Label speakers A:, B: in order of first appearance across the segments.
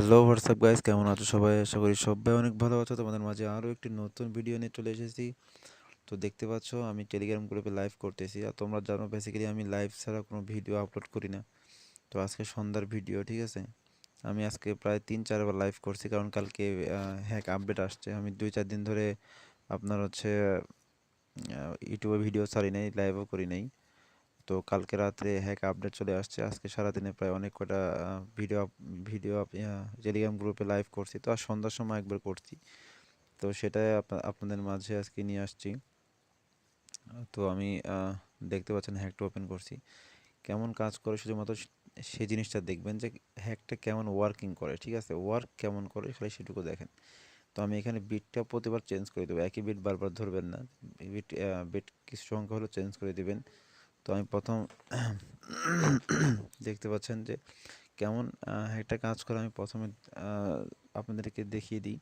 A: Hello WhatsApp guys, কেমন আছো সবাই? আশা করি সবাই অনেক ভালো আছো। তোমাদের মাঝে আরও একটি নতুন ভিডিও নিয়ে চলে এসেছি। তো দেখতে পাচ্ছ আমি টেলিগ্রাম গ্রুপে লাইভ করতেছি। আর তোমরা জানো বেসিক্যালি আমি লাইভ ছাড়া কোনো ভিডিও আপলোড করি না। তো আজকে সন্ধ্যার ভিডিও, ঠিক আছে? আমি আজকে প্রায় 3-4 বার লাইভ করছি, কারণ কালকে হ্যাক আপডেট আসছে। আমি 2-4 দিন ধরে আপনার হচ্ছে ইউটিউবে ভিডিও ছাড়ি নাই, লাইভও করি নাই। তো কালকে রাত্রে হ্যাক আপডেট চলে আসছে। আজকে সারাদিনে প্রায় অনেক কটা ভিডিও ভিডিও টেলিগ্রাম গ্রুপে লাইভ করছি। তো আর সন্ধ্যার সময় একবার করছি। তো সেটাই আপনাদের মাঝে আজকে নিয়ে আসছি। তো আমি দেখতে পাচ্ছেন হ্যাকটা ওপেন করছি। কেমন কাজ করে শুধুমাত্র সেই জিনিসটা দেখবেন যে হ্যাকটা কেমন ওয়ার্কিং করে, ঠিক আছে? ওয়ার্ক কেমন করে খালি সেটুকু দেখেন। তো আমি এখানে বিটটা প্রতিবার চেঞ্জ করে দেবো, একই বিট বারবার ধরবেন না। বিট বিট কিছু সংখ্যা হলো চেঞ্জ করে দিবেন। তো আমি প্রথম দেখতে পাচ্ছেন যে কেমন একটা কাজ করে। আমি প্রথমে আপনাদেরকে দেখিয়ে দিই।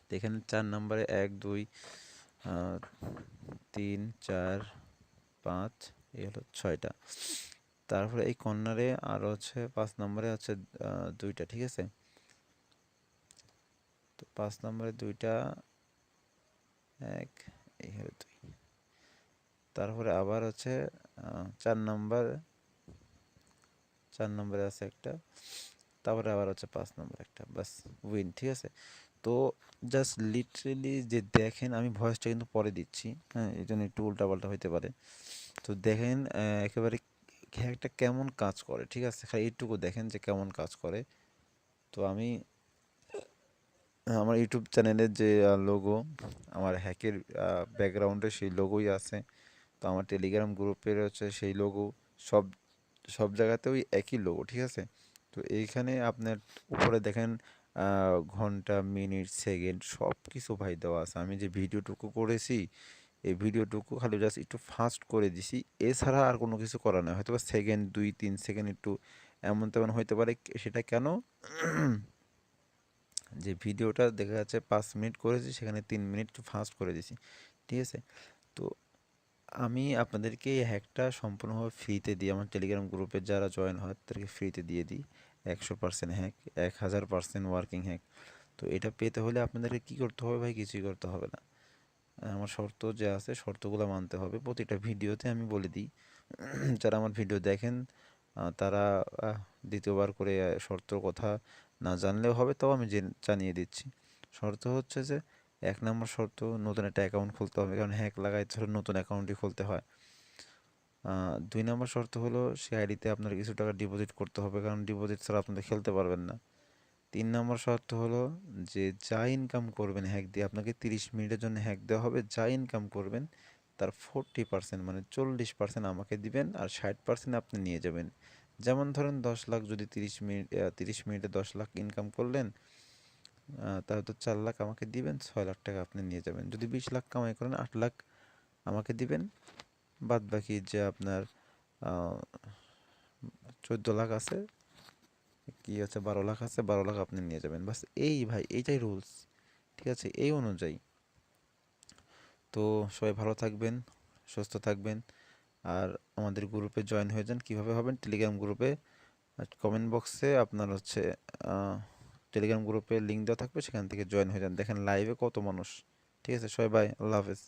A: তো এখানে 4 নম্বরে 1 2 3 4 5, এই হলো 6টা। তারপরে এই কর্নারে আরও হচ্ছে 5 নম্বরে হচ্ছে 2টা, ঠিক আছে? তো 5 নম্বরে 2টা, এক, এই হলো 2। তারপরে আবার হচ্ছে 4 নম্বর, 4 নম্বরে আছে একটা। তারপরে আবার হচ্ছে 5 নম্বর একটা, বাস উইন, ঠিক আছে? তো জাস্ট লিটারেলি যে দেখেন, আমি ভয়েসটা কিন্তু পরে দিচ্ছি, হ্যাঁ, এই জন্য একটু উল্টাপাল্টা হইতে পারে। তো দেখেন একেবারে একটা কেমন কাজ করে, ঠিক আছে? খালি এইটুকু দেখেন যে কেমন কাজ করে। তো আমি আমার ইউটিউব চ্যানেলের যে লোগো, আমার হ্যাকের ব্যাকগ্রাউন্ডে সেই লোগোই আছে। তো আমার টেলিগ্রাম গ্রুপের হচ্ছে সেই লোগো, সব সব জায়গাতে ওই একই লোগো, ঠিক আছে? তো এইখানে আপনার উপরে দেখেন ঘন্টা, মিনিট, সেকেন্ড সব কিছু ভাই দেওয়া আছে। আমি যে ভিডিওটুকু করেছি, এই ভিডিওটুকু খালি জাস্ট একটু ফাস্ট করে দিছি, এছাড়া আর কোনো কিছু করা নয়। হয়তো বা সেকেন্ড 2-3 সেকেন্ড একটু এমন তেমন হইতে পারে। সেটা কেন? যে ভিডিওটা দেখা যাচ্ছে 5 মিনিট করেছি, সেখানে 3 মিনিট একটু ফাস্ট করে দিছি, ঠিক আছে? তো আমি আপনাদেরকে এই হ্যাকটা সম্পূর্ণভাবে ফ্রিতে দিই। আমার টেলিগ্রাম গ্রুপে যারা জয়েন হয় তাদেরকে ফ্রিতে দিয়ে দিই। 100% হ্যাক, 1000% ওয়ার্কিং হ্যাক। তো এটা পেতে হলে আপনাদেরকে কী করতে হবে ভাই? কিছুই করতে হবে না। আমার শর্ত যে আছে, শর্তগুলো মানতে হবে। প্রতিটা ভিডিওতে আমি বলে দিই। যারা আমার ভিডিও দেখেন তারা দ্বিতীয়বার করে শর্তর কথা না জানলেও হবে, তাও আমি জানিয়ে দিচ্ছি। শর্ত হচ্ছে যে 1 নম্বর শর্ত, নতুন একটা অ্যাকাউন্ট খুলতে হবে, কারণ হ্যাক লাগাইতে হলে নতুন অ্যাকাউন্টই খুলতে হয়। 2 নম্বর শর্ত হলো সেই আইডিতে আপনার কিছু টাকা ডিপোজিট করতে হবে, কারণ ডিপোজিট ছাড়া আপনারা খেলতে পারবেন না। 3 নম্বর শর্ত হলো যে যা ইনকাম করবেন হ্যাক দিয়ে, আপনাকে 30 মিনিটের জন্য হ্যাক দেওয়া হবে। যা ইনকাম করবেন তার 40% মানে 40% আমাকে দিবেন, আর 60% আপনি নিয়ে যাবেন। যেমন ধরেন 10 লাখ, যদি 30 মিনিটে 10 লাখ ইনকাম করলেন, তাহলে তো 4 লাখ আমাকে দিবেন, 6 লাখ টাকা আপনি নিয়ে যাবেন। যদি 20 লাখ কামাই করেন, 8 লাখ আমাকে দিবেন। বাদ বাকি যে আপনার 14 লাখ আছে, কি আছে, 12 লাখ আছে, 12 লাখ আপনি নিয়ে যাবেন, বাস। এই ভাই এইটাই রুলস, ঠিক আছে? এই অনুযায়ী। তো সবাই ভালো থাকবেন, সুস্থ থাকবেন। আর আমাদের গ্রুপে জয়েন হয়ে যান। কীভাবে হবেন? টেলিগ্রাম গ্রুপে কমেন্ট বক্সে আপনার হচ্ছে টেলিগ্রাম গ্রুপে লিঙ্ক দেওয়া থাকবে, সেখান থেকে জয়েন হয়ে যান। দেখেন লাইভে কত মানুষ, ঠিক আছে? সবাই বাই, আল্লাহ হাফেজ।